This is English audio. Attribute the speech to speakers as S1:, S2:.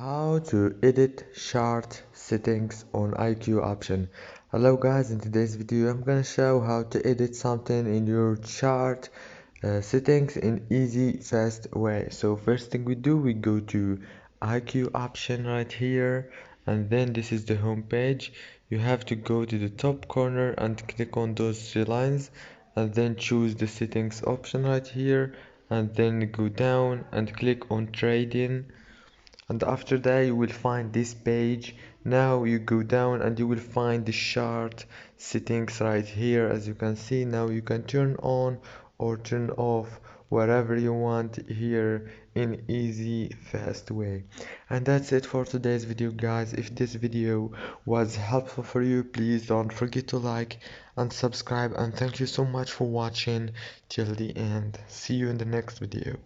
S1: How to edit chart settings on IQ option. Hello guys, in today's video I'm gonna show how to edit something in your chart settings in easy fast way. So first thing we do, we go to IQ option right here, and then this is the home page. You have to go to the top corner and click on those three lines, and then choose the settings option right here, and then go down and click on trading, and after that you will find this page. Now you go down and you will find the chart settings right here. As you can see, now you can turn on or turn off whatever you want here in easy fast way. And that's it for today's video guys. If this video was helpful for you, please don't forget to like and subscribe, and thank you so much for watching till the end. See you in the next video.